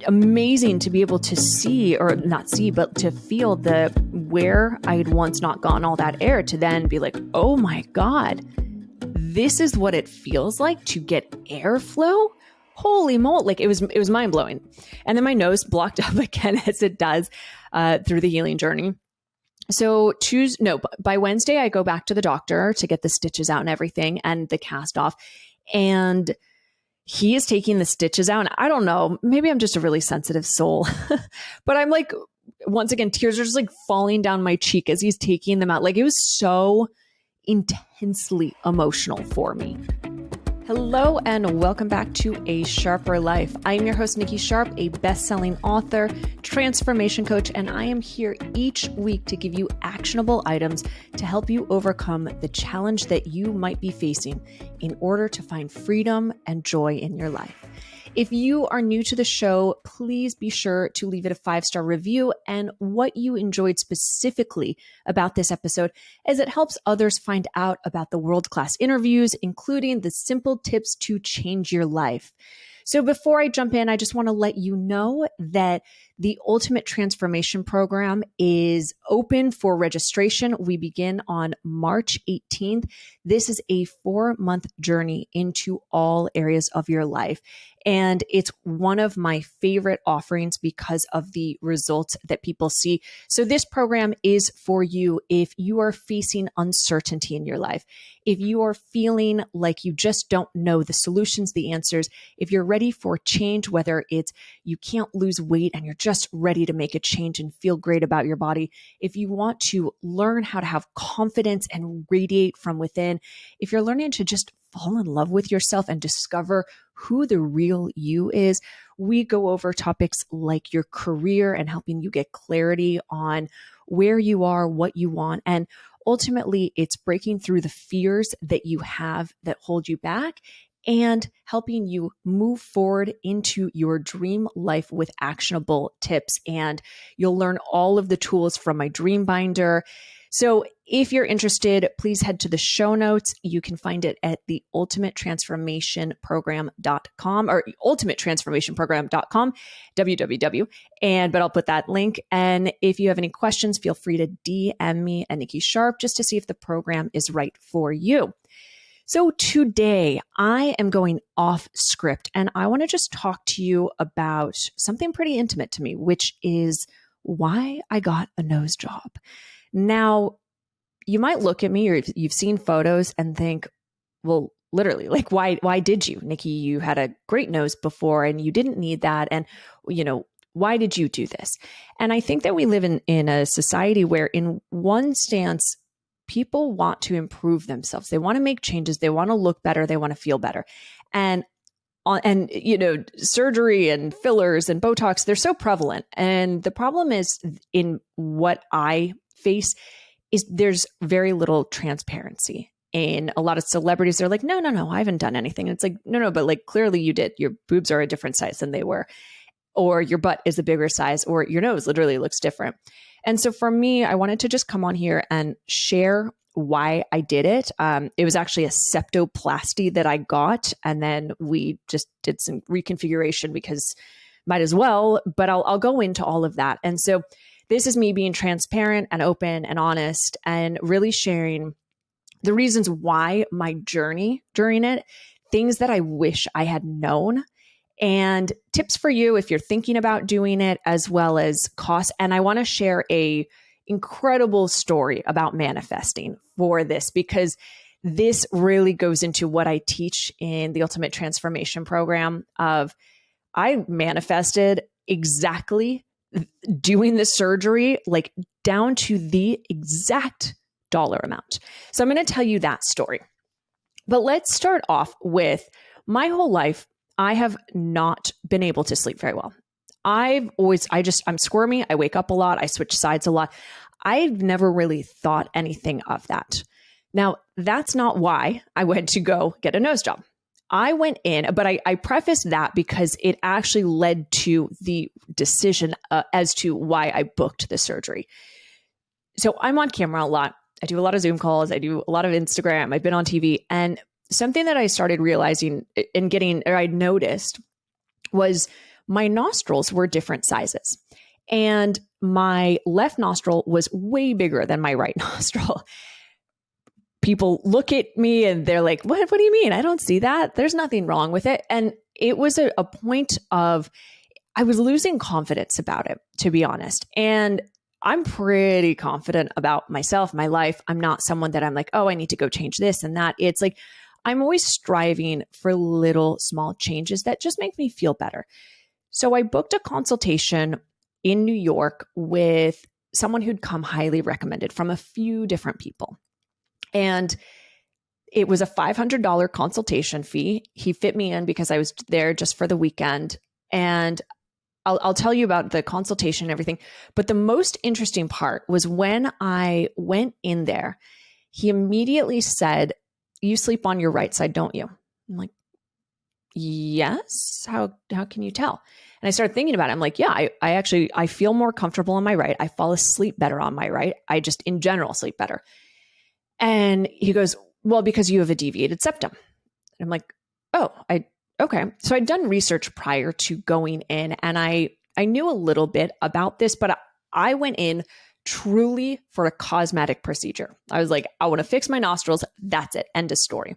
amazing to be able to see, or not see, but to feel the where I had once not gotten all that air, to then be like, oh my God, this is what it feels like to get airflow. Holy moly. Like it was mind blowing. And then my nose blocked up again, as it does through the healing journey. So by Wednesday, I go back to the doctor to get the stitches out and everything and the cast off. And he is taking the stitches out. And I don't know, maybe I'm just a really sensitive soul, but I'm like, once again, tears are just like falling down my cheek as he's taking them out. Like it was so intensely emotional for me. Hello and welcome back to A Sharper Life. I'm your host, Nikki Sharp, a best-selling author, transformation coach, and I am here each week to give you actionable items to help you overcome the challenge that you might be facing in order to find freedom and joy in your life. If you are new to the show, please be sure to leave it a 5-star review and what you enjoyed specifically about this episode, as it helps others find out about the world-class interviews, including the simple tips to change your life. So before I jump in, I just want to let you know that the Ultimate Transformation Program is open for registration. We begin on March 18th. This is a 4-month journey into all areas of your life. And it's one of my favorite offerings because of the results that people see. So this program is for you if you are facing uncertainty in your life, if you are feeling like you just don't know the solutions, the answers, if you're ready for change, whether it's you can't lose weight and you're just ready to make a change and feel great about your body, if you want to learn how to have confidence and radiate from within, if you're learning to just fall in love with yourself and discover who the real you is, we go over topics like your career and helping you get clarity on where you are, what you want, and ultimately it's breaking through the fears that you have that hold you back and helping you move forward into your dream life with actionable tips. And you'll learn all of the tools from my dream binder. So if you're interested, please head to the show notes. You can find it at the ultimatetransformationprogram.com or ultimatetransformationprogram.com, www. But I'll put that link. And if you have any questions, feel free to DM me at Nikki Sharp just to see if the program is right for you. So today I am going off script and I want to just talk to you about something pretty intimate to me, which is why I got a nose job. Now, you might look at me or you've seen photos and think, well, literally, like, why did you, Nikki? You had a great nose before and you didn't need that. And, why did you do this? And I think that we live in a society where in one stance, people want to improve themselves. They want to make changes. They want to look better. They want to feel better. And surgery and fillers and Botox, they're so prevalent. And the problem is in what I face is there's very little transparency. In a lot of celebrities, they're like, no, I haven't done anything. And it's like, no, but like clearly you did. Your boobs are a different size than they were, or your butt is a bigger size, or your nose literally looks different. And so for me, I wanted to just come on here and share why I did it. It was actually a septoplasty that I got, and then we just did some reconfiguration because might as well, but I'll go into all of that. And so this is me being transparent and open and honest and really sharing the reasons why my journey during it, things that I wish I had known, and tips for you if you're thinking about doing it, as well as costs. And I want to share a incredible story about manifesting for this, because this really goes into what I teach in the Ultimate Transformation Program of I manifested exactly doing the surgery, like down to the exact dollar amount. So I'm going to tell you that story. But let's start off with my whole life. I have not been able to sleep very well. I'm squirmy. I wake up a lot. I switch sides a lot. I've never really thought anything of that. Now, that's not why I went to go get a nose job. I went in, but I prefaced that because it actually led to the decision as to why I booked the surgery. So I'm on camera a lot. I do a lot of Zoom calls. I do a lot of Instagram. I've been on TV. And something that I started realizing and I noticed was my nostrils were different sizes. And my left nostril was way bigger than my right nostril. People look at me and they're like, what do you mean? I don't see that. There's nothing wrong with it. And it was a point of, I was losing confidence about it, to be honest. And I'm pretty confident about myself, my life. I'm not someone that I'm like, oh, I need to go change this and that. It's like, I'm always striving for little small changes that just make me feel better. So I booked a consultation in New York with someone who'd come highly recommended from a few different people. And it was a $500 consultation fee. He fit me in because I was there just for the weekend. And I'll tell you about the consultation and everything. But the most interesting part was when I went in there, he immediately said, you sleep on your right side, don't you? I'm like, yes. How can you tell? And I started thinking about it. I'm like, yeah, I feel more comfortable on my right. I fall asleep better on my right. I just in general sleep better. And he goes, well, because you have a deviated septum. And I'm like, oh, okay. So I'd done research prior to going in, and I knew a little bit about this, but I went in truly for a cosmetic procedure. I was like, I want to fix my nostrils. That's it. End of story.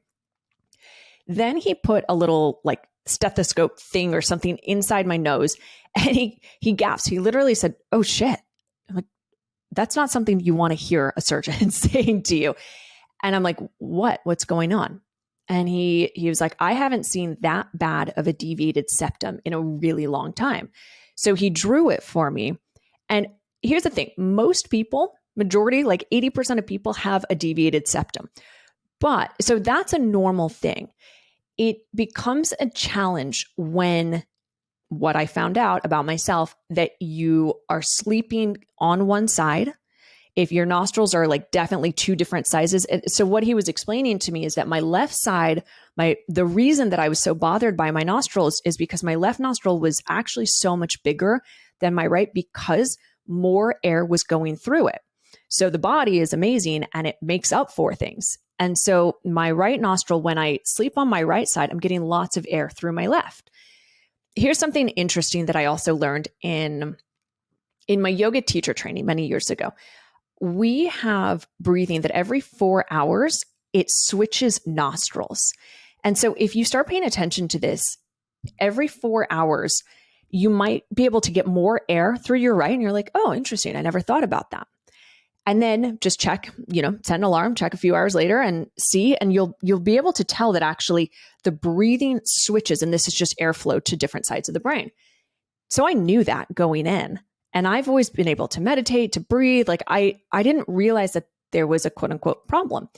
Then he put a little like stethoscope thing or something inside my nose, and he gasped. He literally said, oh shit. I'm like, that's not something you want to hear a surgeon saying to you. And I'm like, what's going on? And he was like, I haven't seen that bad of a deviated septum in a really long time. So he drew it for me. And here's the thing. Most people, majority, like 80% of people have a deviated septum. But so that's a normal thing. It becomes a challenge when what I found out about myself, that you are sleeping on one side. If your nostrils are like definitely two different sizes. So what he was explaining to me is that my left side, the reason that I was so bothered by my nostrils is because my left nostril was actually so much bigger than my right because more air was going through it. So the body is amazing and it makes up for things. And so my right nostril, when I sleep on my right side, I'm getting lots of air through my left. Here's something interesting that I also learned in my yoga teacher training many years ago. We have breathing that every 4 hours, it switches nostrils. And so if you start paying attention to this, every 4 hours, you might be able to get more air through your right. And you're like, oh, interesting. I never thought about that. And then just check, set an alarm, check a few hours later and see, and you'll be able to tell that actually the breathing switches. And this is just airflow to different sides of the brain. So I knew that going in. And I've always been able to meditate, to breathe. Like I didn't realize that there was a quote unquote problem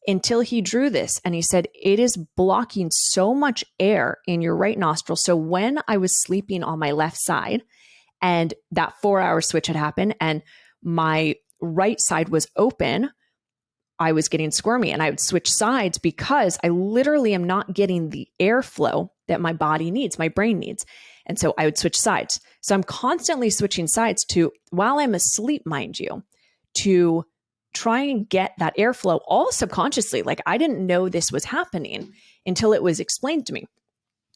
until he drew this. And he said, it is blocking so much air in your right nostril. So when I was sleeping on my left side and that 4 hour switch had happened and my right side was open, I was getting squirmy and I would switch sides because I literally am not getting the airflow that my body needs, my brain needs. And so I would switch sides. So I'm constantly switching sides to, while I'm asleep, mind you, to try and get that airflow all subconsciously. Like I didn't know this was happening until it was explained to me.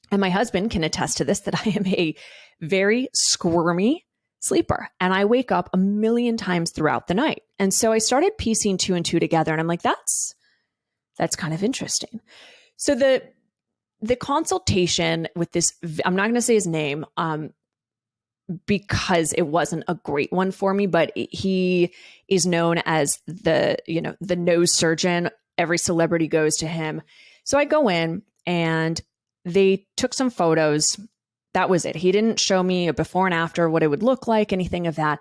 And my husband can attest to this, that I am a very squirmy sleeper and I wake up a million times throughout the night. And so I started piecing two and two together and I'm like, that's kind of interesting. So the consultation with this, I'm not going to say his name because it wasn't a great one for me, but he is known as the nose surgeon. Every celebrity goes to him. So I go in and they took some photos. That was it. He didn't show me a before and after, what it would look like, anything of that.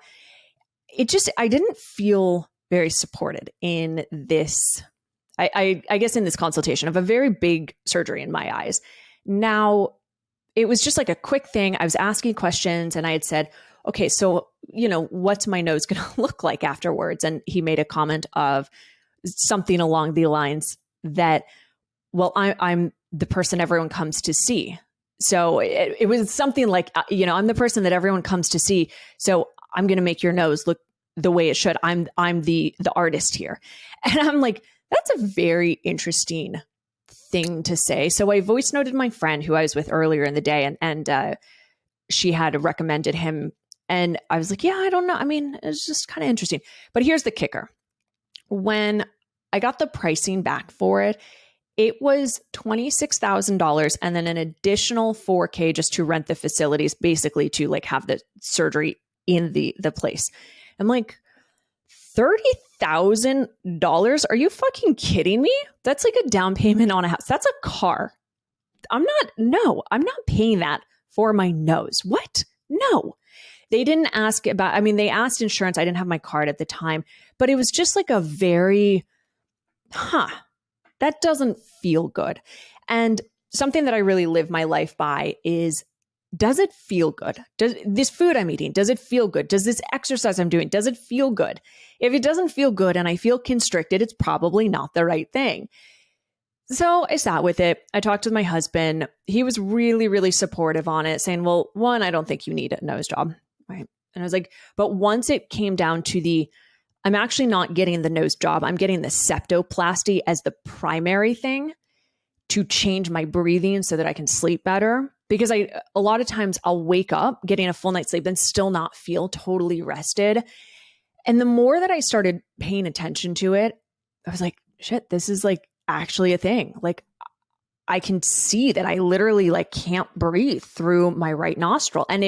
I didn't feel very supported in this, I guess in this consultation of a very big surgery in my eyes. Now, it was just like a quick thing. I was asking questions and I had said, okay, so, what's my nose going to look like afterwards? And he made a comment of something along the lines that, well, I'm the person everyone comes to see. So it was something like, I'm the person that everyone comes to see. So I'm going to make your nose look the way it should. I'm the artist here. And I'm like, that's a very interesting thing to say. So I voice noted my friend who I was with earlier in the day. And she had recommended him. And I was like, yeah, I don't know. I mean, it's just kind of interesting. But here's the kicker. When I got the pricing back for it, it was $26,000 and then an additional $4,000 just to rent the facilities, basically to like have the surgery in the place. I'm like, $30,000? Are you fucking kidding me? That's like a down payment on a house. That's a car. I'm not paying that for my nose. What? No. They didn't ask about, I mean, they asked insurance. I didn't have my card at the time, but it was just like a very, that doesn't feel good. And something that I really live my life by is, does it feel good? Does this food I'm eating, does it feel good? Does this exercise I'm doing, does it feel good? If it doesn't feel good and I feel constricted, it's probably not the right thing. So I sat with it. I talked with my husband. He was really, really supportive on it, saying, well, one, I don't think you need a nose job. Right. And I was like, but once it came down to I'm actually not getting the nose job. I'm getting the septoplasty as the primary thing to change my breathing so that I can sleep better. Because a lot of times I'll wake up getting a full night's sleep and still not feel totally rested. And the more that I started paying attention to it, I was like, shit, this is like actually a thing. Like I can see that I literally like can't breathe through my right nostril. And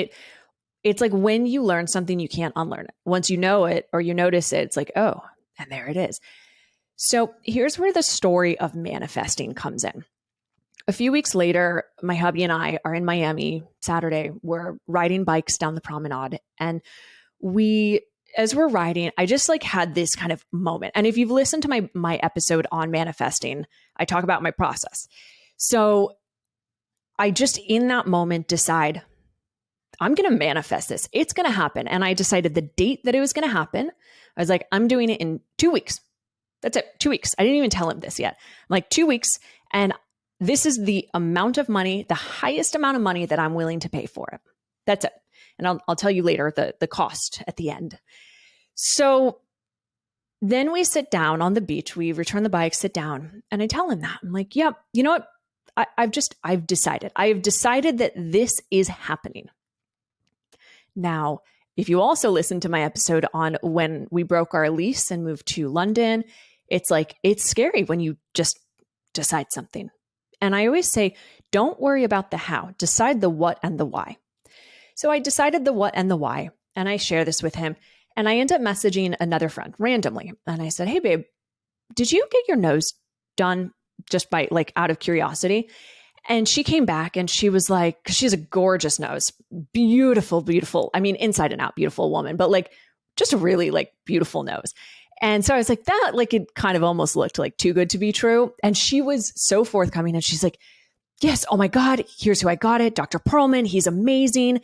it's like when you learn something, you can't unlearn it. Once you know it or you notice it, it's like, oh, and there it is. So here's where the story of manifesting comes in. A few weeks later, my hubby and I are in Miami Saturday. We're riding bikes down the promenade. And as we're riding, I just like had this kind of moment. And if you've listened to my episode on manifesting, I talk about my process. So I just in that moment decide, I'm going to manifest this. It's going to happen. And I decided the date that it was going to happen. I was like, I'm doing it in 2 weeks. That's it. 2 weeks. I didn't even tell him this yet. I'm like 2 weeks. And this is the amount of money, the highest amount of money that I'm willing to pay for it. That's it. And I'll tell you later the cost at the end. So then we sit down on the beach. We return the bike, sit down, and I tell him that. I'm like, yep, you know what? I've decided. I have decided that this is happening. Now, if you also listen to my episode on when we broke our lease and moved to London, it's like, it's scary when you just decide something. And I always say, don't worry about the how, decide the what and the why. So I decided the what and the why, and I share this with him. And I end up messaging another friend randomly. And I said, hey, babe, did you get your nose done just by like out of curiosity? And she came back and she was like, she has a gorgeous nose, beautiful, beautiful. I mean, inside and out, beautiful woman, but like just a really like beautiful nose. And so I was like, that like it kind of almost looked like too good to be true. And she was so forthcoming and she's like, yes, oh my God, here's who I got it. Dr. Perlman, he's amazing.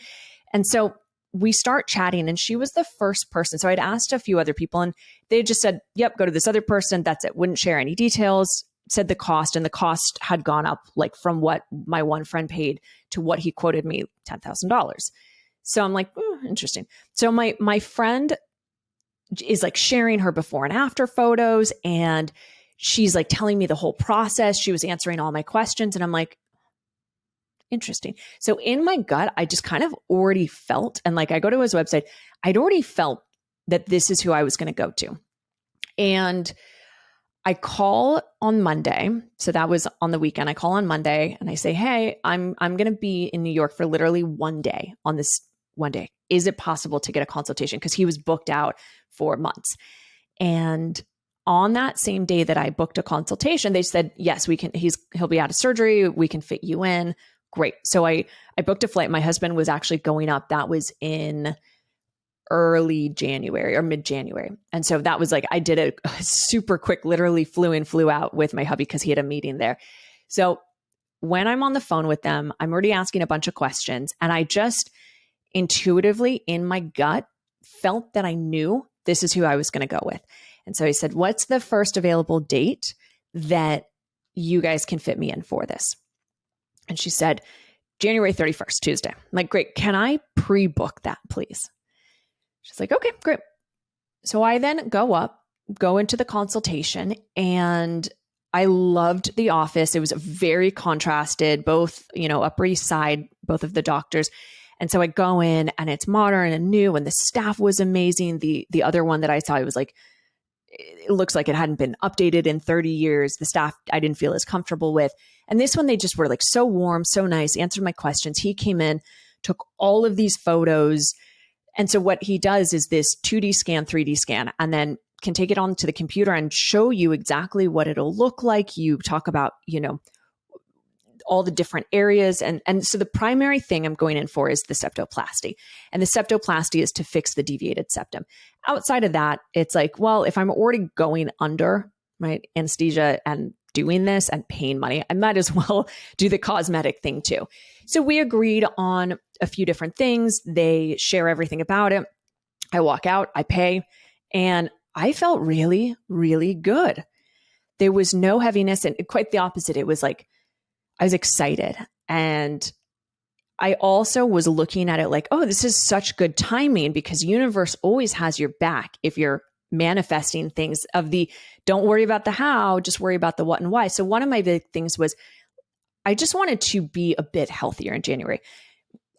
And so we start chatting and she was the first person. So I'd asked a few other people and they just said, yep, go to this other person. That's it. Wouldn't share any details, said the cost, and the cost had gone up like from what my one friend paid to what he quoted me, $10,000. So I'm like, interesting. So my friend is like sharing her before and after photos and she's like telling me the whole process. She was answering all my questions and I'm like, interesting. So in my gut, I just kind of already felt, and like I go to his website, I'd already felt that this is who I was going to go to. And I call on Monday. So that was on the weekend. I call on Monday and I say, hey, I'm going to be in New York for literally one day on this one day. Is it possible to get a consultation? Because he was booked out for months. And on that same day that I booked a consultation, they said, yes, we can, he'll be out of surgery. We can fit you in. Great. So I booked a flight. My husband was actually going up. That was in early January or mid-January. And so that was like, I did a super quick, literally flew in, flew out with my hubby because he had a meeting there. So when I'm on the phone with them, I'm already asking a bunch of questions. And I just intuitively in my gut felt that I knew this is who I was going to go with. And so he said, what's the first available date that you guys can fit me in for this? And she said, January 31st, Tuesday. I'm like, great. Can I pre-book that, please? She's like, okay, great. So I then go into the consultation, and I loved the office. It was very contrasted, both, Upper East Side, both of the doctors. And so I go in and it's modern and new and the staff was amazing. The other one that I saw, it was like, it looks like it hadn't been updated in 30 years. The staff I didn't feel as comfortable with. And this one, they just were like so warm, so nice, answered my questions. He came in, took all of these photos. And so what he does is this 2D scan, 3D scan, and then can take it onto the computer and show you exactly what it'll look like. You talk about, all the different areas. And so the primary thing I'm going in for is the septoplasty. And the septoplasty is to fix the deviated septum. Outside of that, it's like, well, if I'm already going under, right, anesthesia and doing this and paying money, I might as well do the cosmetic thing too. So we agreed on a few different things. They share everything about it. I walk out, I pay, and I felt really, really good. There was no heaviness, and quite the opposite. It was like, I was excited. And I also was looking at it like, oh, this is such good timing, because universe always has your back if you're manifesting things of the, don't worry about the how, just worry about the what and why. So one of my big things was, I just wanted to be a bit healthier in January.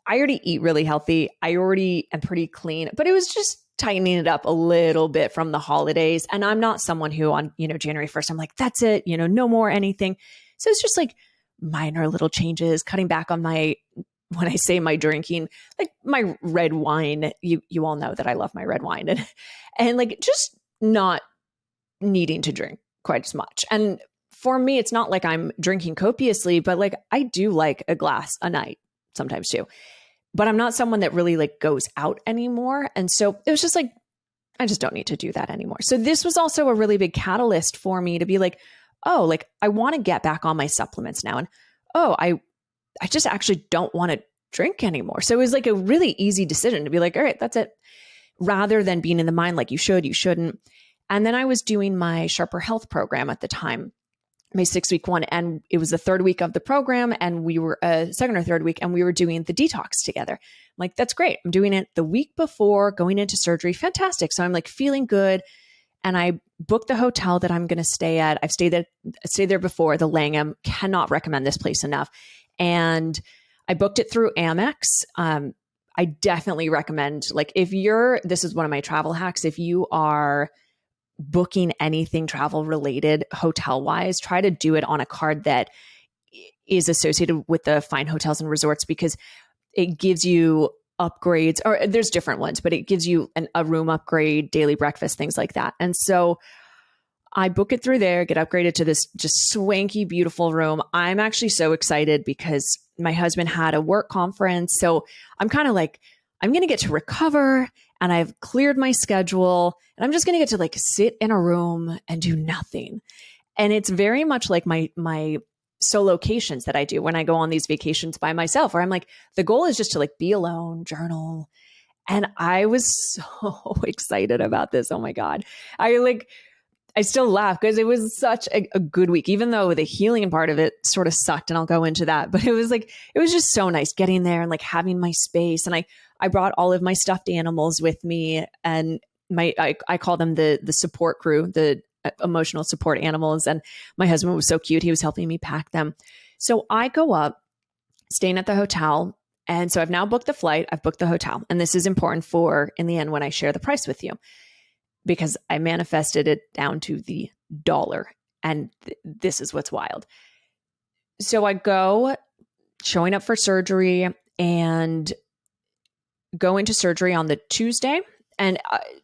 I already eat really healthy. I already am pretty clean, but it was just tightening it up a little bit from the holidays. And I'm not someone who on, January 1st, I'm like, that's it, no more anything. So it's just like minor little changes, cutting back on when I say my drinking, like my red wine, you all know that I love my red wine, and like just not needing to drink quite as much. And for me, it's not like I'm drinking copiously, but like I do like a glass a night sometimes too. But I'm not someone that really like goes out anymore. And so it was just like, I just don't need to do that anymore. So this was also a really big catalyst for me to be like, oh, like I want to get back on my supplements now. And oh, I just actually don't want to drink anymore. So it was like a really easy decision to be like, all right, that's it. Rather than being in the mind like you should, you shouldn't. And then I was doing my Sharper Health program at the time, my 6-week one. And it was the third week of the program. And we were second or third week, and we were doing the detox together. I'm like, that's great. I'm doing it the week before going into surgery. Fantastic. So I'm like feeling good. And I booked the hotel that I'm going to stay at. I've stayed there before, the Langham. Cannot recommend this place enough. And I booked it through Amex. I definitely recommend, like, this is one of my travel hacks. If you are booking anything travel related hotel wise, try to do it on a card that is associated with the fine hotels and resorts, because it gives you upgrades, or there's different ones, but it gives you a room upgrade, daily breakfast, things like that. And so I book it through there, get upgraded to this just swanky, beautiful room. I'm actually so excited because my husband had a work conference. So I'm kind of like, I'm going to get to recover, and I've cleared my schedule, and I'm just going to get to like sit in a room and do nothing. And it's very much like my solocations that I do when I go on these vacations by myself, where I'm like, the goal is just to like be alone, journal. And I was so excited about this. Oh my God. I still laugh because it was such a good week, even though the healing part of it sort of sucked, and I'll go into that. But it was just so nice getting there and like having my space. And I brought all of my stuffed animals with me, and I call them the support crew, the emotional support animals. And my husband was so cute. He was helping me pack them. So I go up, staying at the hotel. And so I've now booked the flight. I've booked the hotel. And this is important for, in the end, when I share the price with you, because I manifested it down to the dollar. And this is what's wild. So I go, showing up for surgery, and go into surgery on the Tuesday. And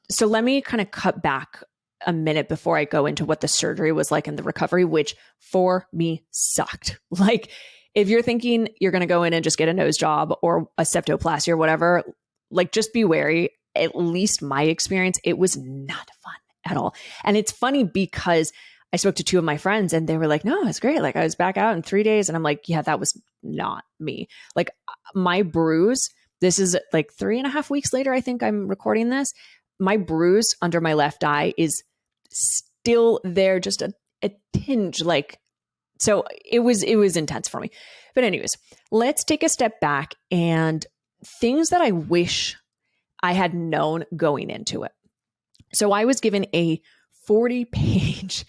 so let me kind of cut back a minute before I go into what the surgery was like and the recovery, which for me sucked. Like, if you're thinking you're going to go in and just get a nose job or a septoplasty or whatever, like, just be wary. At least my experience, it was not fun at all. And it's funny because I spoke to two of my friends, and they were like, no, it's great. Like, I was back out in 3 days. And I'm like, yeah, that was not me. Like, my bruise, this is like 3.5 weeks later, I think I'm recording this. My bruise under my left eye is still there, just a tinge. Like, so it was intense for me. But anyways, let's take a step back and things that I wish I had known going into it. So I was given a 40-page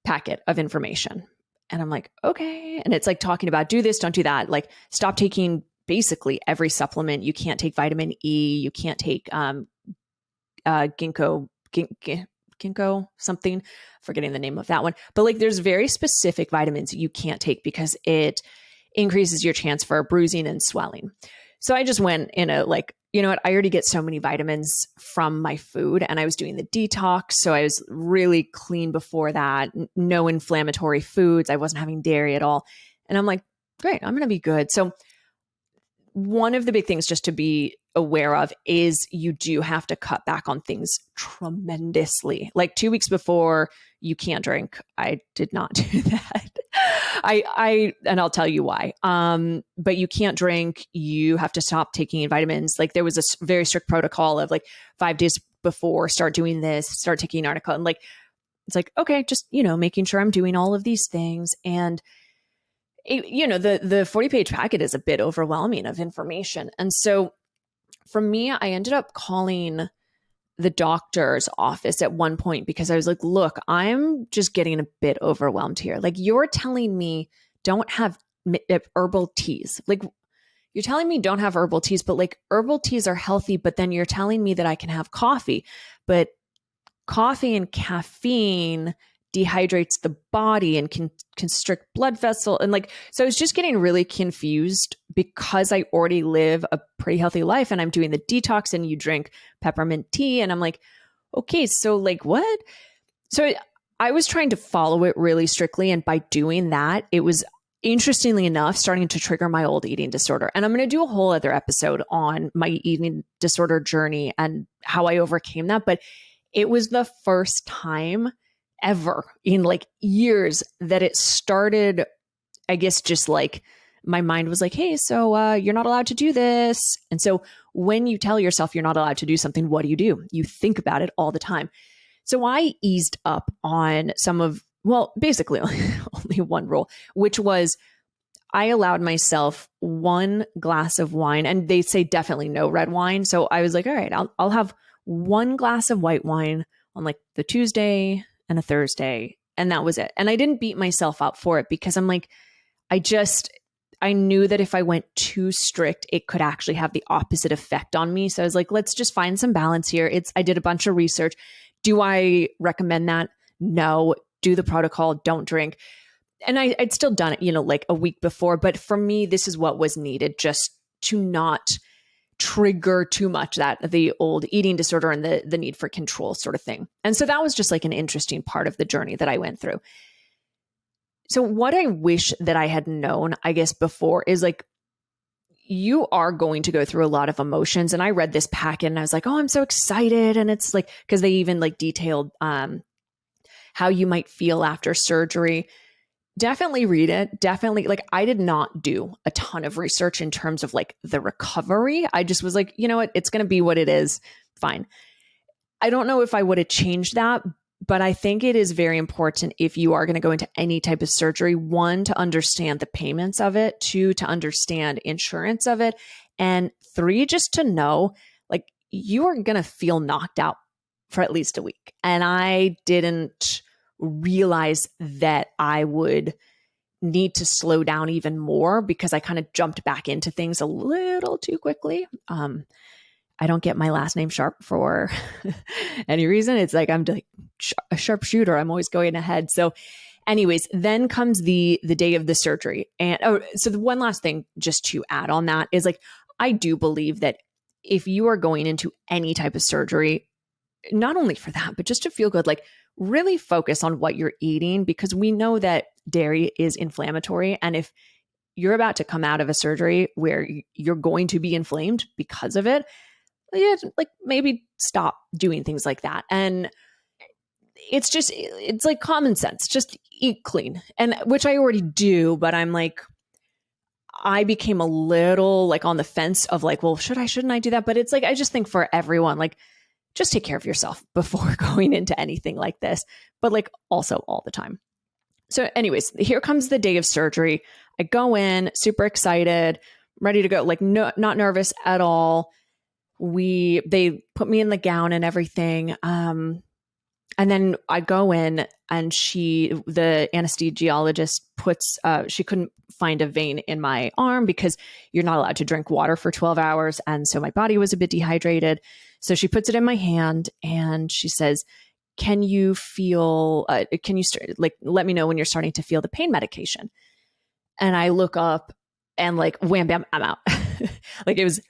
packet of information, and I'm like, okay. And it's like talking about, do this, don't do that. Like, stop taking basically every supplement. You can't take vitamin E. You can't take ginkgo something, forgetting the name of that one. But like there's very specific vitamins you can't take because it increases your chance for bruising and swelling. So I just went in a like, you know what, I already get so many vitamins from my food, and I was doing the detox. So I was really clean before that, no inflammatory foods. I wasn't having dairy at all. And I'm like, great, I'm going to be good. So one of the big things just to be aware of is you do have to cut back on things tremendously. Like 2 weeks before, you can't drink. I did not do that. And I'll tell you why. But you can't drink. You have to stop taking vitamins. Like there was a very strict protocol of like 5 days before, start doing this, start taking an article. And like, it's like, okay, just, you know, making sure I'm doing all of these things. And you know, the 40-page packet is a bit overwhelming of information. And so for me, I ended up calling the doctor's office at one point because I was like, look, I'm just getting a bit overwhelmed here. Like you're telling me don't have herbal teas. Like you're telling me don't have herbal teas, but like herbal teas are healthy, but then you're telling me that I can have coffee, but coffee and caffeine dehydrates the body and can constrict blood vessel. And like, so I was just getting really confused because I already live a pretty healthy life and I'm doing the detox and you drink peppermint tea. And I'm like, okay, so like what? So I was trying to follow it really strictly. And by doing that, it was interestingly enough, starting to trigger my old eating disorder. And I'm going to do a whole other episode on my eating disorder journey and how I overcame that. But it was the first time ever in like years that it started, I guess, just like my mind was like, hey, so you're not allowed to do this. And so when you tell yourself you're not allowed to do something, what do? You think about it all the time. So I eased up on some of, well, basically only one rule, which was I allowed myself 1 glass of wine, and they say definitely no red wine. So I was like, all right, I'll have 1 glass of white wine on like the Tuesday and a Thursday. And that was it. And I didn't beat myself up for it because I'm like, I knew that if I went too strict, it could actually have the opposite effect on me. So I was like, let's just find some balance here. I did a bunch of research. Do I recommend that? No. Do the protocol, don't drink. And I'd still done it, you know, like a week before. But for me, this is what was needed just to not trigger too much that the old eating disorder and the need for control sort of thing. And so that was just like an interesting part of the journey that I went through. So what I wish that I had known, I guess, before is like, you are going to go through a lot of emotions. And I read this packet and I was like, oh, I'm so excited. And it's like, because they even like detailed how you might feel after surgery. Definitely read it. Definitely, like, I did not do a ton of research in terms of like the recovery. I just was like, you know what? It's going to be what it is. Fine. I don't know if I would have changed that, but I think it is very important if you are going to go into any type of surgery, 1, to understand the payments of it, 2, to understand insurance of it, and 3, just to know like you are going to feel knocked out for at least a week. And I didn't realize that I would need to slow down even more because I kind of jumped back into things a little too quickly. I don't get my last name Sharp for any reason. It's like I'm like a sharpshooter. I'm always going ahead. So anyways, then comes the day of the surgery. And so the one last thing just to add on that is like, I do believe that if you are going into any type of surgery, not only for that, but just to feel good, like really focus on what you're eating, because we know that dairy is inflammatory. And if you're about to come out of a surgery where you're going to be inflamed because of it, yeah, like maybe stop doing things like that. And it's like common sense, just eat clean. And which I already do, but I'm like, I became a little like on the fence of like, well, shouldn't I do that? But it's like, I just think for everyone, like, just take care of yourself before going into anything like this, but like also all the time. So anyways, here comes the day of surgery. I go in super excited, ready to go, like not nervous at all. They put me in the gown and everything. And then I go in and the anesthesiologist she couldn't find a vein in my arm because you're not allowed to drink water for 12 hours. And so my body was a bit dehydrated. So she puts it in my hand and she says, can you let me know when you're starting to feel the pain medication? And I look up and like, wham, bam, I'm out. Like it was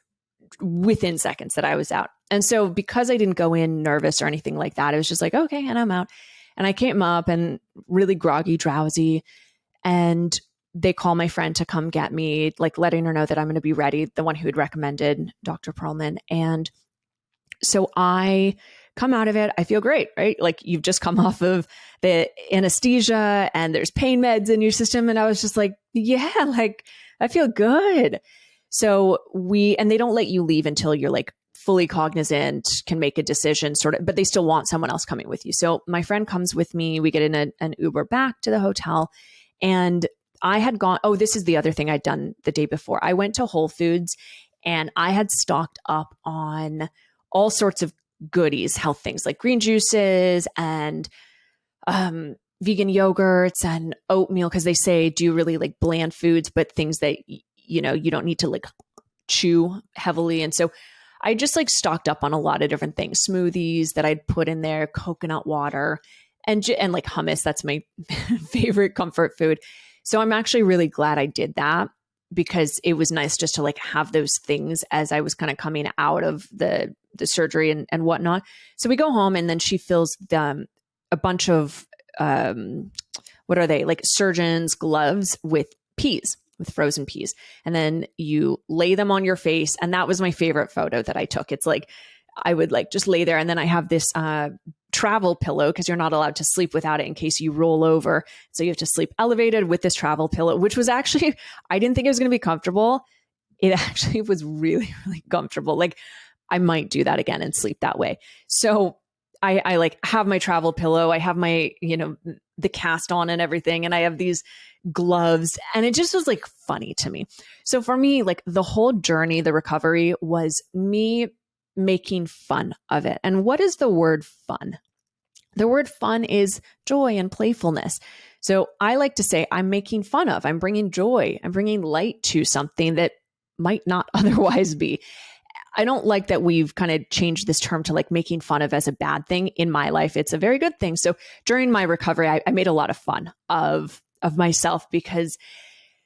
within seconds that I was out. And so because I didn't go in nervous or anything like that, it was just like, okay, and I'm out. And I came up and really groggy, drowsy. And they call my friend to come get me, like letting her know that I'm going to be ready, the one who had recommended Dr. Perlman. And so I come out of it. I feel great, right? Like you've just come off of the anesthesia and there's pain meds in your system. And I was just like, yeah, like I feel good. So and they don't let you leave until you're like fully cognizant, can make a decision sort of, but they still want someone else coming with you. So my friend comes with me. We get in an Uber back to the hotel, and I had gone, this is the other thing I'd done the day before. I went to Whole Foods and I had stocked up on all sorts of goodies, health things like green juices and vegan yogurts and oatmeal, because they say do really like bland foods, but things that you don't need to like chew heavily. And so I just like stocked up on a lot of different things, smoothies that I'd put in there, coconut water, and like hummus. That's my favorite comfort food. So I'm actually really glad I did that, because it was nice just to like have those things as I was kind of coming out of the surgery and whatnot. So we go home, and then she fills a bunch of, what are they, like surgeon's gloves with frozen peas. And then you lay them on your face. And that was my favorite photo that I took. It's like, I would like just lay there. And then I have this travel pillow, because you're not allowed to sleep without it in case you roll over. So you have to sleep elevated with this travel pillow, which was actually, I didn't think it was going to be comfortable. It actually was really, really comfortable. Like I might do that again and sleep that way. So I like have my travel pillow. I have my, the cast on and everything. And I have these gloves, and it just was like funny to me. So for me, like the whole journey, the recovery was me making fun of it. And what is the word fun? The word fun is joy and playfulness. So I like to say I'm making fun of, I'm bringing joy, I'm bringing light to something that might not otherwise be. I don't like that we've kind of changed this term to like making fun of as a bad thing. In my life, it's a very good thing. So during my recovery, I made a lot of fun of myself, because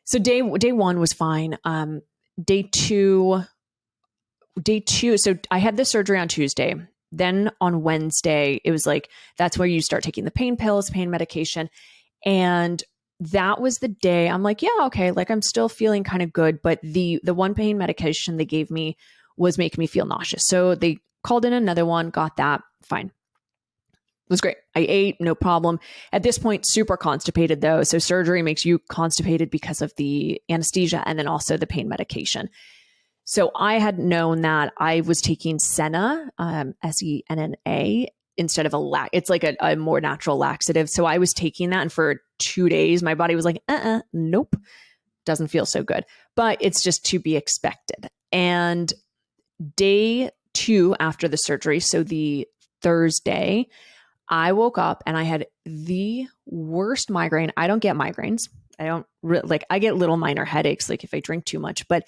so day one was fine. Day two, so I had the surgery on Tuesday. Then on Wednesday, it was like, that's where you start taking the pain pills, pain medication. And that was the day I'm like, yeah, okay. Like I'm still feeling kind of good. But the one pain medication they gave me was making me feel nauseous. So they called in another one, got that, fine. It was great. I ate, no problem. At this point, super constipated though. So surgery makes you constipated because of the anesthesia and then also the pain medication. So I had known that I was taking Senna, Senna, instead of it's like a more natural laxative. So I was taking that, and for 2 days, my body was like, nope, doesn't feel so good. But it's just to be expected. And day 2 after the surgery, so the Thursday, I woke up and I had the worst migraine. I don't get migraines. I get little minor headaches, like if I drink too much, but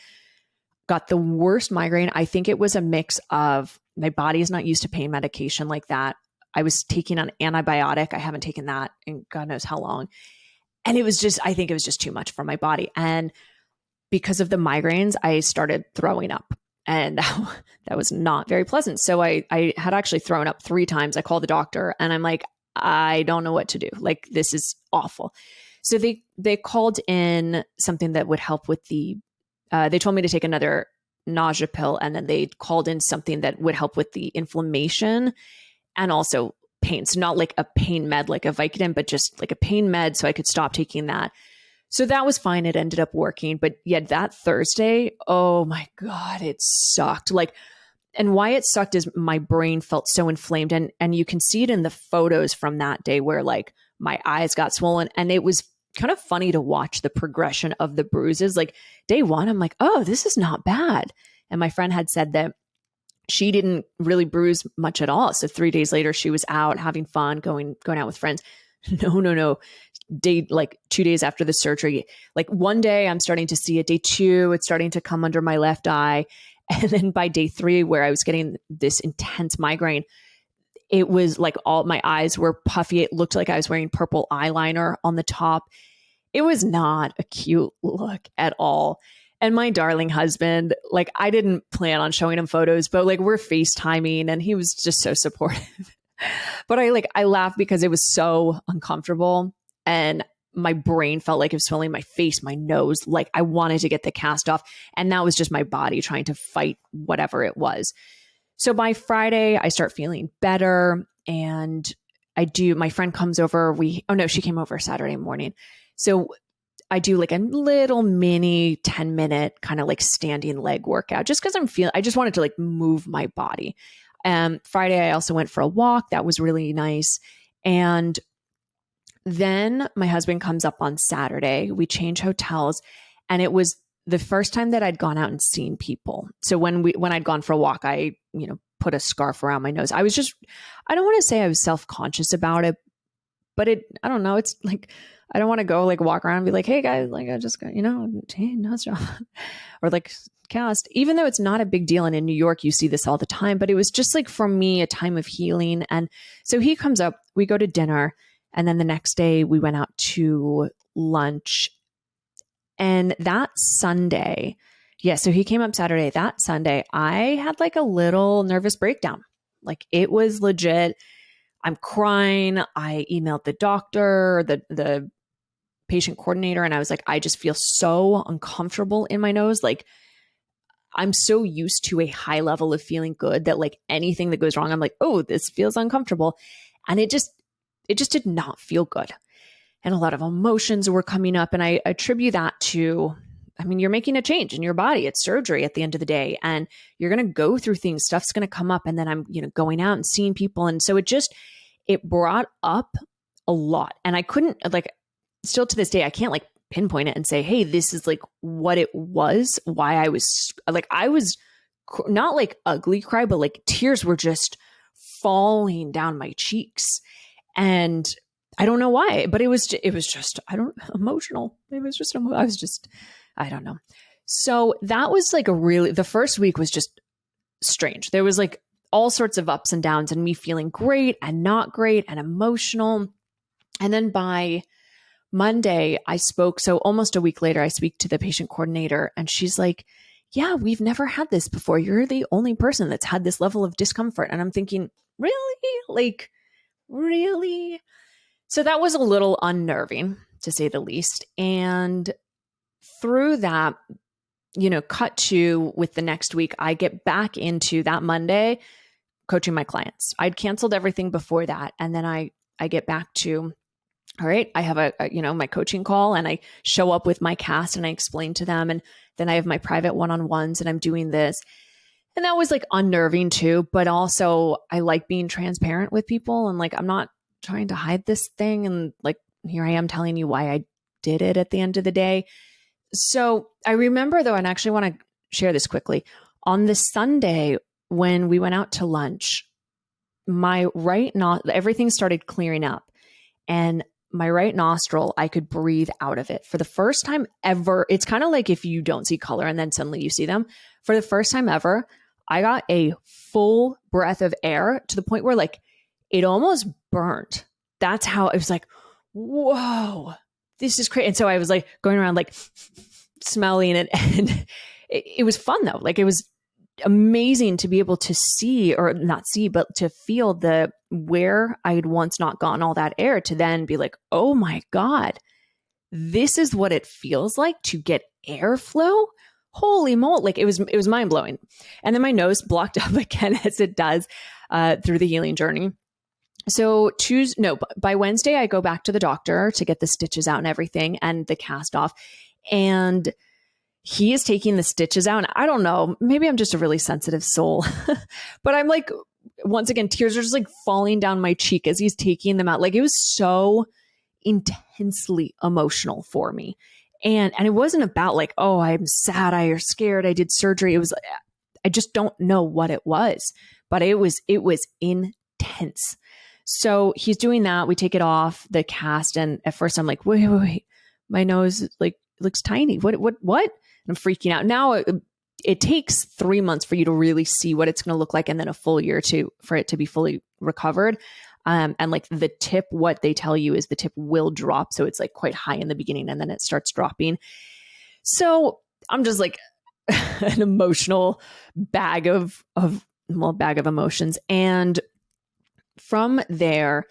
got the worst migraine. I think it was a mix of my body is not used to pain medication like that. I was taking an antibiotic. I haven't taken that in God knows how long. And I think it was just too much for my body. And because of the migraines, I started throwing up. And that was not very pleasant. So I had actually thrown up 3 times. I called the doctor and I'm like, I don't know what to do. Like, this is awful. So they called in something that would help with they told me to take another nausea pill. And then they called in something that would help with the inflammation and also pain. So not like a pain med, like a Vicodin, but just like a pain med. So I could stop taking that. So that was fine. It ended up working. But yeah, that Thursday, oh my God, it sucked. Like, and why it sucked is my brain felt so inflamed. And you can see it in the photos from that day where like my eyes got swollen, and it was kind of funny to watch the progression of the bruises. Like day 1, I'm like, oh, this is not bad. And my friend had said that She didn't really bruise much at all. So 3 days later, she was out having fun, going out with friends. No. Like 2 days after the surgery, like one day I'm starting to see it. Day two, it's starting to come under my left eye. And then by day three, where I was getting this intense migraine, it was like all my eyes were puffy. It looked like I was wearing purple eyeliner on the top. It was not a cute look at all. And my darling husband, like I didn't plan on showing him photos, but like we're FaceTiming and he was just so supportive. But I laughed because it was so uncomfortable and my brain felt like it was swelling my face, my nose, like I wanted to get the cast off. And that was just my body trying to fight whatever it was. So by Friday, I start feeling better and my friend comes over. She came over Saturday morning. So I do like a little mini 10-minute kind of like standing leg workout just because I just wanted to like move my body. Friday, I also went for a walk. That was really nice. And then my husband comes up on Saturday. We change hotels and it was the first time that I'd gone out and seen people. So when I'd gone for a walk, I, put a scarf around my nose. I don't want to say I was self-conscious about it, but I don't know. It's like, I don't want to go like walk around and be like, hey guys, like I just got, hey, nose job or like cast, even though it's not a big deal. And in New York, you see this all the time, but it was just like for me, a time of healing. And so he comes up, we go to dinner. And then the next day we went out to lunch. And that Sunday, so he came up Saturday. That Sunday, I had like a little nervous breakdown. Like it was legit. I'm crying. I emailed the doctor, the patient coordinator, and I was like, I just feel so uncomfortable in my nose. Like I'm so used to a high level of feeling good that like anything that goes wrong, I'm like, oh, this feels uncomfortable. And it just did not feel good. And a lot of emotions were coming up. And I attribute that to, you're making a change in your body. It's surgery at the end of the day. And you're going to go through things. Stuff's going to come up. And then I'm, going out and seeing people. And so it brought up a lot. And I couldn't still to this day, I can't like pinpoint it and say, hey, this is like what it was, why I was not like ugly cry, but like tears were just falling down my cheeks. And I don't know why, but it was just, emotional. It was just, I don't know. So that was like the first week was just strange. There was like all sorts of ups and downs and me feeling great and not great and emotional. And then by Monday, I spoke. So almost a week later, I speak to the patient coordinator and she's like, yeah, we've never had this before. You're the only person that's had this level of discomfort. And I'm thinking, really? Like, really? So that was a little unnerving, to say the least. And through that, cut to with the next week, I get back into that Monday coaching my clients. I'd canceled everything before that. And then I get back to, all right, I have my coaching call and I show up with my cast and I explain to them. And then I have my private one-on-ones and I'm doing this. And that was like unnerving too, but also I like being transparent with people and like, I'm not trying to hide this thing. And like, here I am telling you why I did it at the end of the day. So I remember though, and I actually want to share this quickly. On the Sunday when we went out to lunch, everything started clearing up and my right nostril, I could breathe out of it for the first time ever. It's kind of like if you don't see color and then suddenly you see them. For the first time ever, I got a full breath of air to the point where like it almost burned. That's how it was like, whoa, this is crazy. And so I was like going around like smelling it. And it was fun though. Like it was amazing to be able to see or not see, but to feel where I had once not gotten all that air to then be like, oh my God, this is what it feels like to get airflow. Holy moly. Like it was mind blowing. And then my nose blocked up again as it does through the healing journey. So by Wednesday, I go back to the doctor to get the stitches out and everything and the cast off. And he is taking the stitches out. And I don't know, maybe I'm just a really sensitive soul, but I'm like, once again, tears are just like falling down my cheek as he's taking them out. Like it was so intensely emotional for me. And it wasn't about like, oh, I'm sad, or scared, I did surgery. It was, I just don't know what it was, but it was intense. So he's doing that. We take it off the cast. And at first I'm like, wait. My nose like looks tiny. What? And I'm freaking out. Now it takes 3 months for you to really see what it's going to look like. And then a full year for it to be fully recovered. And like the tip, what they tell you is the tip will drop. So it's like quite high in the beginning and then it starts dropping. So I'm just like an emotional bag of emotions. And from there,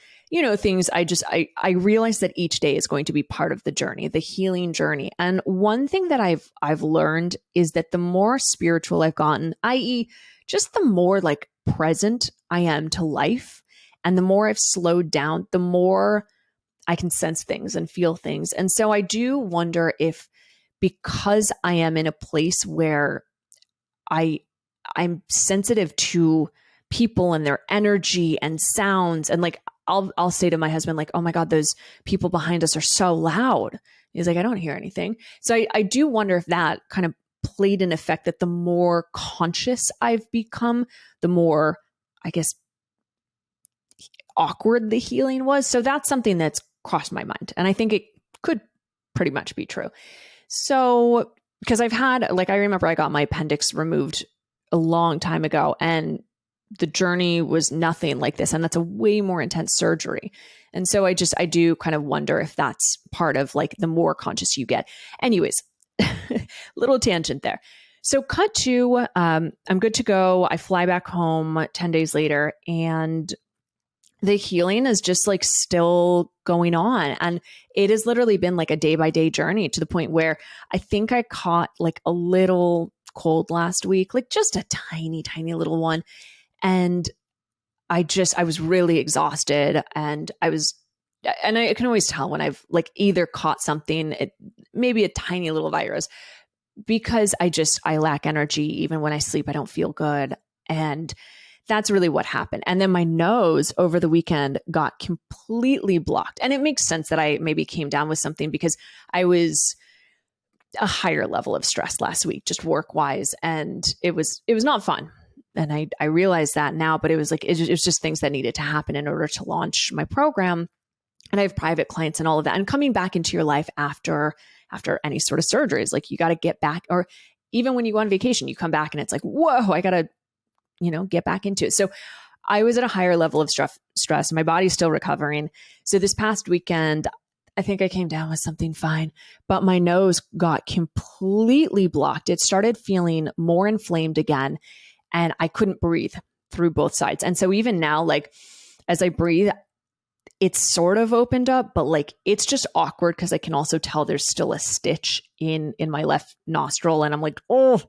things I realized that each day is going to be part of the journey, the healing journey. And one thing that I've learned is that the more spiritual I've gotten, i.e. just the more like present I am to life, and the more I've slowed down, the more I can sense things and feel things. And so I do wonder if, because I am in a place where I'm sensitive to people and their energy and sounds, and like I'll say to my husband, like, oh my God, those people behind us are so loud. He's like, I don't hear anything. So I do wonder if that kind of played an effect, that the more conscious I've become, the more, I guess, awkward the healing was. So that's something that's crossed my mind. And I think it could pretty much be true. So, because I've had, like, I remember I got my appendix removed a long time ago, and the journey was nothing like this. And that's a way more intense surgery. And so I do kind of wonder if that's part of like the more conscious you get. Anyways, little tangent there. So cut to, I'm good to go. I fly back home 10 days later, and the healing is just like still going on. And it has literally been like a day by day journey, to the point where I think I caught like a little cold last week, like just a tiny, tiny little one. And I was really exhausted, and I can always tell when I've like either caught something, maybe a tiny little virus, because I lack energy. Even when I sleep, I don't feel good. And that's really what happened. And then my nose over the weekend got completely blocked. And it makes sense that I maybe came down with something, because I was a higher level of stress last week, just work wise. And it was not fun. And I realize that now, but it was just things that needed to happen in order to launch my program. And I have private clients and all of that. And coming back into your life after any sort of surgery is like, you got to get back, or even when you go on vacation, you come back and it's like, whoa, I got to, get back into it. So I was at a higher level of stress. My body's still recovering. So this past weekend, I think I came down with something fine, but my nose got completely blocked. It started feeling more inflamed again, and I couldn't breathe through both sides. And so even now, like as I breathe, it's sort of opened up, but like it's just awkward, because I can also tell there's still a stitch in my left nostril. And I'm like, oh,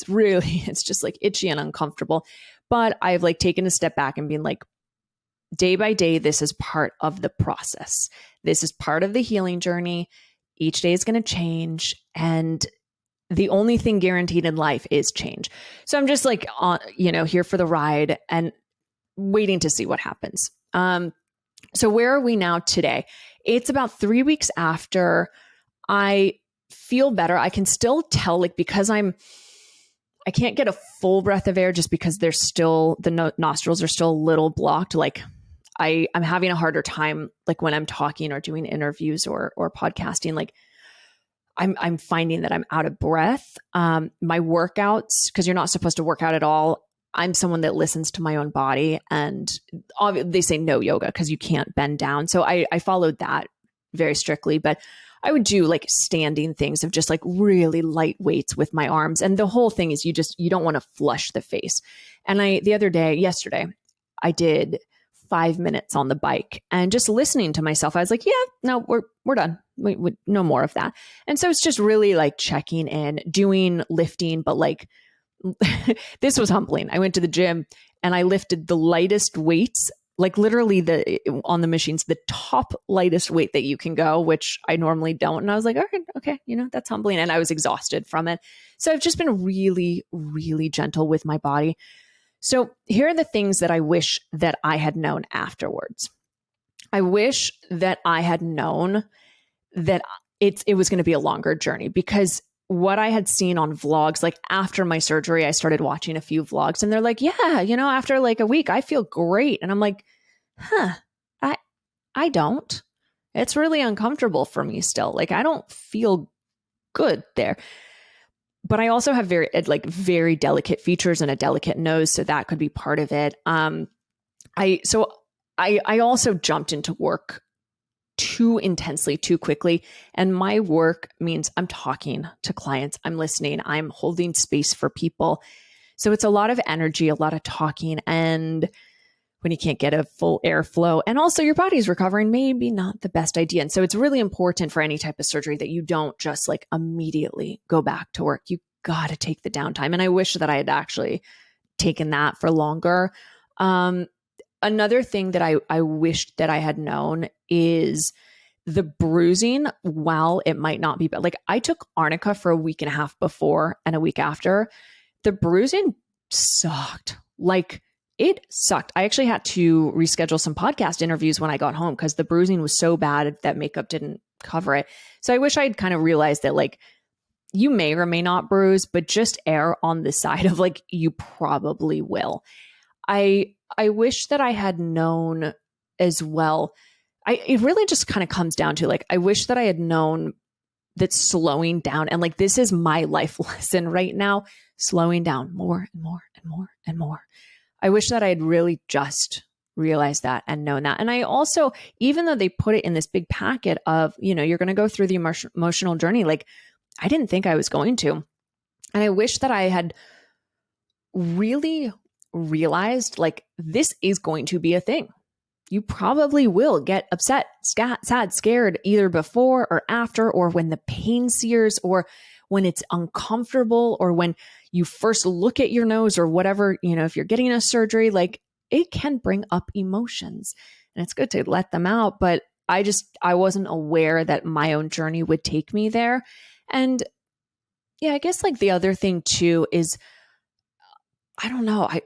it's just like itchy and uncomfortable. But I've like taken a step back and been like, day by day, this is part of the process. This is part of the healing journey. Each day is going to change. And the only thing guaranteed in life is change. So I'm just like, here for the ride and waiting to see what happens. So where are we now today? It's about 3 weeks after I feel better. I can still tell, like, because I can't get a full breath of air, just because there's still, the nostrils are still a little blocked. Like I'm having a harder time, like when I'm talking or doing interviews or podcasting, like I'm finding that I'm out of breath. My workouts, because you're not supposed to work out at all. I'm someone that listens to my own body, and they say no yoga because you can't bend down. So I followed that very strictly, but I would do like standing things of just like really light weights with my arms. And the whole thing is you don't want to flush the face. And yesterday, I did 5 minutes on the bike, and just listening to myself, I was like, yeah, no, we're done. We no more of that. And so it's just really like checking in, doing lifting, but like this was humbling. I went to the gym and I lifted the lightest weights, like literally on the machines, the top lightest weight that you can go, which I normally don't. And I was like, okay, that's humbling. And I was exhausted from it. So I've just been really, really gentle with my body. So here are the things that I wish that I had known afterwards. I wish that I had known that it was going to be a longer journey, because what I had seen on vlogs, like after my surgery, I started watching a few vlogs and they're like, yeah, after like a week, I feel great. And I'm like, huh, I don't. It's really uncomfortable for me still. Like I don't feel good there. But I also have very delicate features and a delicate nose, so that could be part of it. I also jumped into work too intensely, too quickly. And my work means I'm talking to clients, I'm listening, I'm holding space for people. So it's a lot of energy, a lot of talking. And when you can't get a full airflow and also your body's recovering, maybe not the best idea. And so it's really important for any type of surgery that you don't just like immediately go back to work. You got to take the downtime. And I wish that I had actually taken that for longer. Another thing that I wished that I had known is the bruising, while it might not be bad. Like I took arnica for a week and a half before and a week after. The bruising sucked. Like it sucked. I actually had to reschedule some podcast interviews when I got home because the bruising was so bad that makeup didn't cover it. So I wish I'd kind of realized that like you may or may not bruise, but just err on the side of like you probably will. I wish that I had known as well. It really just kind of comes down to like, I wish that I had known that slowing down, and like, this is my life lesson right now, slowing down more and more and more and more. I wish that I had really just realized that and known that. And I also, even though they put it in this big packet of, you're going to go through the emotional journey, like I didn't think I was going to. And I wish that I had really realized like this is going to be a thing. You probably will get upset, sad, scared either before or after, or when the pain sears, or when it's uncomfortable, or when you first look at your nose, or whatever, if you're getting a surgery, like it can bring up emotions and it's good to let them out. But I wasn't aware that my own journey would take me there. And yeah, I guess like the other thing too is, I don't know. I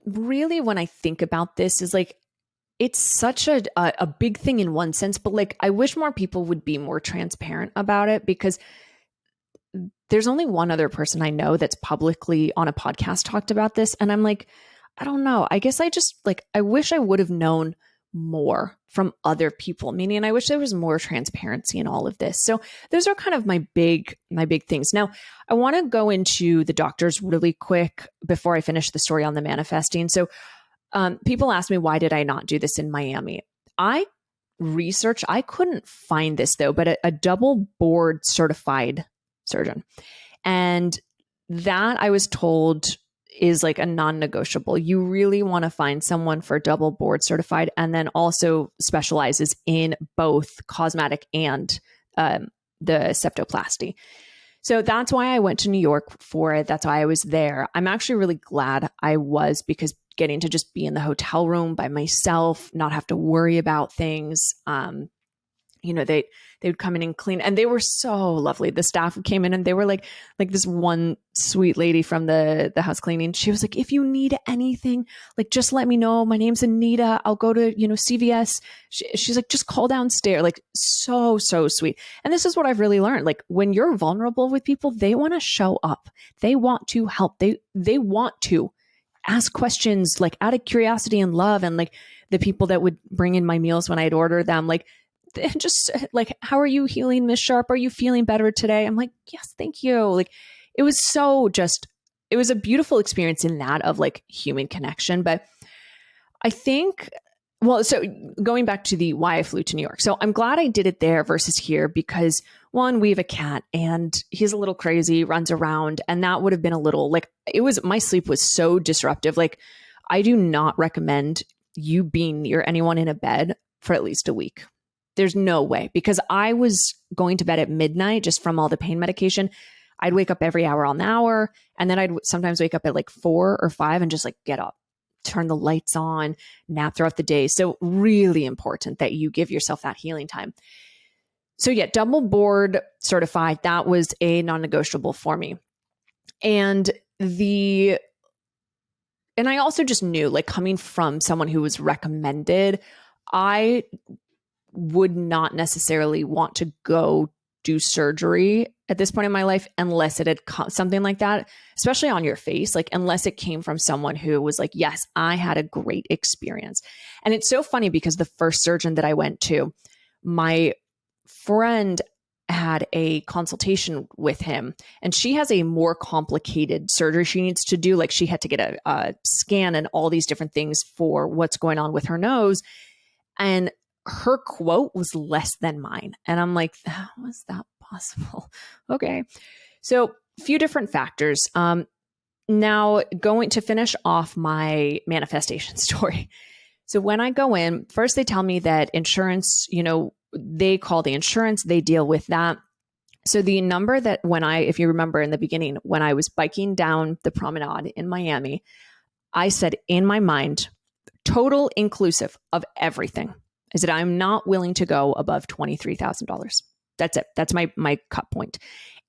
really, when I think about this, is like, it's such a big thing in one sense, but like, I wish more people would be more transparent about it, because there's only one other person I know that's publicly on a podcast talked about this. And I'm like, I don't know. I guess I just like, I wish I would have known more from other people, meaning I wish there was more transparency in all of this. So those are kind of my big things. Now, I want to go into the doctors really quick before I finish the story on the manifesting. So people ask me, why did I not do this in Miami? I researched, I couldn't find this though, but a double board certified surgeon. And that I was told is like a non-negotiable. You really want to find someone for double board certified, and then also specializes in both cosmetic and the septoplasty. So that's why I went to New York for it. That's why I was there. I'm actually really glad I was, because getting to just be in the hotel room by myself, not have to worry about things. They would come in and clean, and they were so lovely. The staff came in and they were like this one sweet lady from the house cleaning. She was like, if you need anything, like, just let me know. My name's Anita. I'll go to, CVS. She's like, just call downstairs. Like, so sweet. And this is what I've really learned. Like, when you're vulnerable with people, they want to show up. They want to help. They want to ask questions, like out of curiosity and love. And like the people that would bring in my meals when I'd order them, like, just like, how are you healing, Miss Sharp? Are you feeling better today? I'm like, yes, thank you. Like, it was it was a beautiful experience in that of like human connection. But I think, so going back to why I flew to New York. So I'm glad I did it there versus here, because one, we have a cat and he's a little crazy, runs around. And that would have been a little like, my sleep was so disruptive. Like, I do not recommend you being near anyone in a bed for at least a week. There's no way, because I was going to bed at midnight just from all the pain medication. I'd wake up every hour on the hour, and then I'd sometimes wake up at like 4 or 5 and just like get up, turn the lights on, nap throughout the day. So really important that you give yourself that healing time. So yeah, double board certified, that was a non-negotiable for me. And I also just knew, like, coming from someone who was recommended, I would not necessarily want to go do surgery at this point in my life unless it had something like that, especially on your face, like unless it came from someone who was like, yes, I had a great experience. And it's so funny because the first surgeon that I went to, my friend had a consultation with him, and she has a more complicated surgery she needs to do. Like she had to get a scan and all these different things for what's going on with her nose. And her quote was less than mine. And I'm like, how is that possible? Okay. So a few different factors. Now going to finish off my manifestation story. So when I go in, first they tell me that insurance, they call the insurance, they deal with that. So the number that if you remember in the beginning, when I was biking down the promenade in Miami, I said in my mind, total inclusive of everything, is that I'm not willing to go above $23,000. That's it. That's my cut point.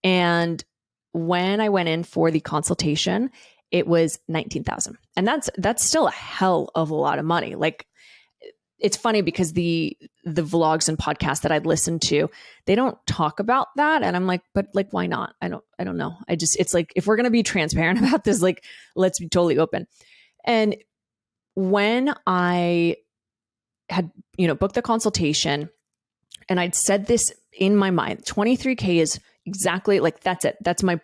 And when I went in for the consultation, it was $19,000. And that's still a hell of a lot of money. Like, it's funny because the vlogs and podcasts that I'd listened to, they don't talk about that. And I'm like, but like, why not? I don't know. It's like, if we're going to be transparent about this, like, let's be totally open. And when I had, booked the consultation and I'd said this in my mind, 23K is exactly like, that's it. That's my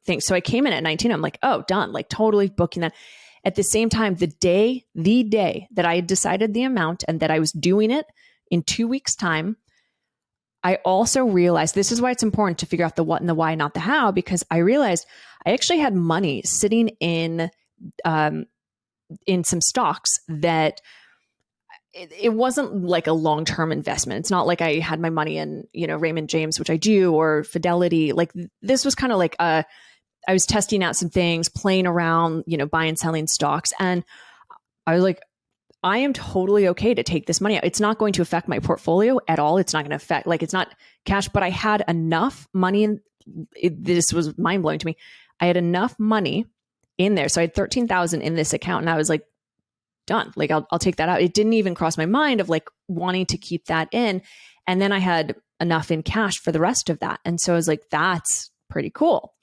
thing. So I came in at 19. I'm like, oh, done. Like totally booking that. At the same time, the day that I had decided the amount and that I was doing it in 2 weeks' time, I also realized this is why it's important to figure out the what and the why, not the how, because I realized I actually had money sitting in some stocks that it wasn't like a long-term investment. It's not like I had my money in, Raymond James, which I do, or Fidelity. Like this was kind of like I was testing out some things, playing around, buying, selling stocks. And I was like, I am totally okay to take this money out. It's not going to affect my portfolio at all. It's not going to affect, like, it's not cash, but I had enough money. This was mind blowing to me. I had enough money in there. So I had 13,000 in this account, and I was like, done. Like, I'll take that out. It didn't even cross my mind of like wanting to keep that in. And then I had enough in cash for the rest of that. And so I was like, that's pretty cool.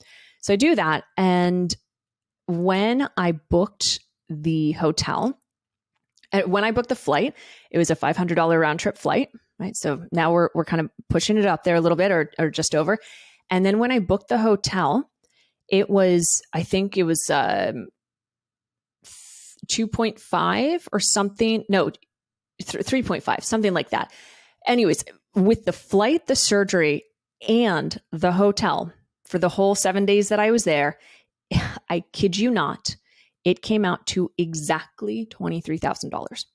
So I do that. And when I booked the hotel, when I booked the flight, it was a $500 round trip flight, right? So now we're kind of pushing it up there a little bit or just over. And then when I booked the hotel, it was, I think it was 2.5 or something. No, 3.5, something like that. Anyways, with the flight, the surgery, and the hotel for the whole 7 days that I was there, I kid you not, it came out to exactly $23,000.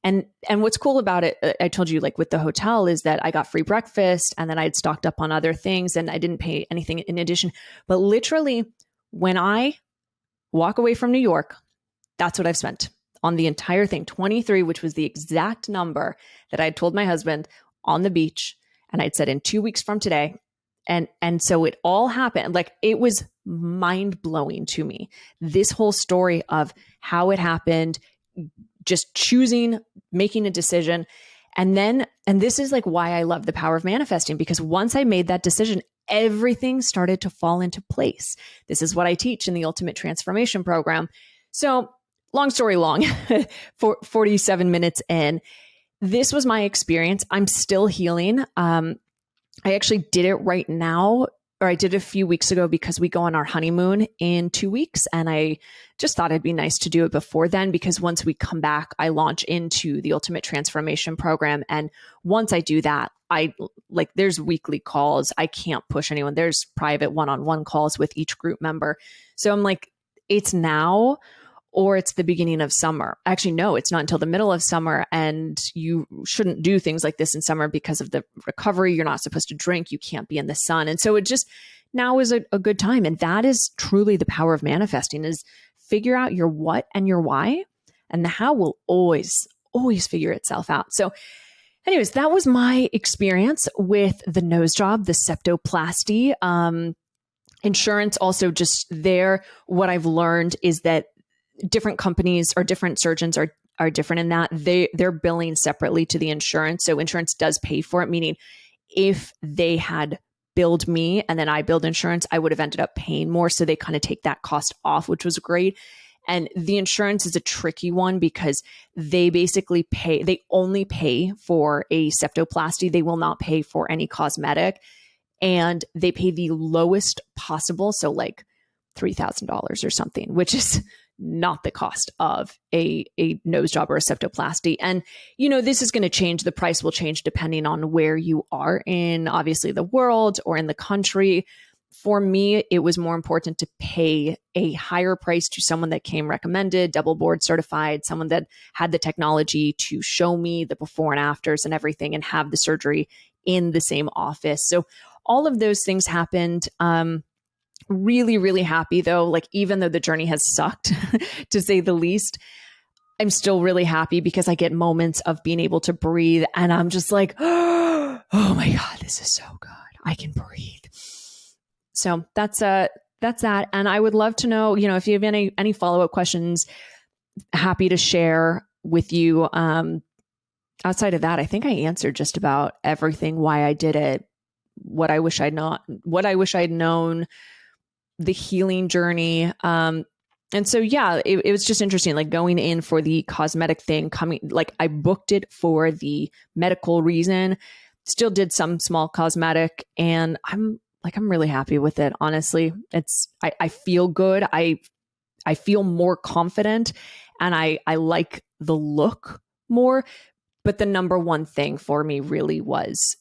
And what's cool about it, I told you, like with the hotel, is that I got free breakfast and then I'd stocked up on other things and I didn't pay anything in addition. But literally, when I walk away from New York, that's what I've spent on the entire thing. 23, which was the exact number that I had told my husband on the beach. And I'd said in 2 weeks from today. And so it all happened. Like, it was mind blowing to me. This whole story of how it happened, just choosing, making a decision. And this is like why I love the power of manifesting, because once I made that decision, everything started to fall into place. This is what I teach in the Ultimate Transformation Program. So long story long, for 47 minutes in, this was my experience. I'm still healing. I actually did it right now, or I did it a few weeks ago because we go on our honeymoon in 2 weeks. And I just thought it'd be nice to do it before then, because once we come back, I launch into the Ultimate Transformation Program. And once I do that, there's weekly calls. I can't push anyone. There's private one-on-one calls with each group member. So I'm like, it's now or it's the beginning of summer. Actually, no, it's not until the middle of summer, and you shouldn't do things like this in summer because of the recovery. You're not supposed to drink. You can't be in the sun. And so it just now is a good time. And that is truly the power of manifesting, is figure out your what and your why, and the how will always figure itself out. So anyways, that was my experience with the nose job, the septoplasty. Insurance also just there. What I've learned is that different companies or different surgeons are different in that they're billing separately to the insurance. So insurance does pay for it, meaning if they had billed me and then I billed insurance, I would have ended up paying more. So they kind of take that cost off, which was great. And the insurance is a tricky one because they basically they only pay for a septoplasty. They will not pay for any cosmetic, and they pay the lowest possible. So like $3,000 or something, which is not the cost of a nose job or a septoplasty. And, this is going to change. The price will change depending on where you are in, obviously, the world or in the country. For me, it was more important to pay a higher price to someone that came recommended, double board certified, someone that had the technology to show me the before and afters and everything and have the surgery in the same office. So all of those things happened. Really, really happy though. Like, even though the journey has sucked to say the least, I'm still really happy because I get moments of being able to breathe and I'm just like, oh my God, this is so good. I can breathe. So that's that. And I would love to know, if you have any follow-up questions, happy to share with you. Outside of that, I think I answered just about everything, why I did it, what I wish I'd known, the healing journey. And so, yeah, it was just interesting, like going in for the cosmetic thing, I booked it for the medical reason, still did some small cosmetic, and I'm really happy with it. Honestly, I feel good. I feel more confident and I like the look more, but the number one thing for me really was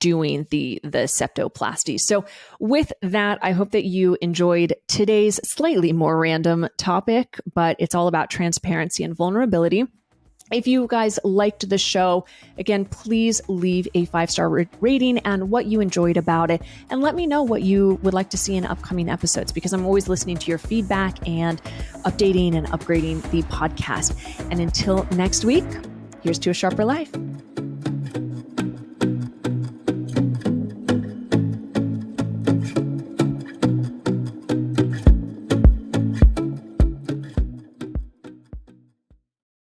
doing the septoplasty. So with that, I hope that you enjoyed today's slightly more random topic, but it's all about transparency and vulnerability. If you guys liked the show, again, please leave a 5-star rating and what you enjoyed about it. And let me know what you would like to see in upcoming episodes, because I'm always listening to your feedback and updating and upgrading the podcast. And until next week, here's to a sharper life.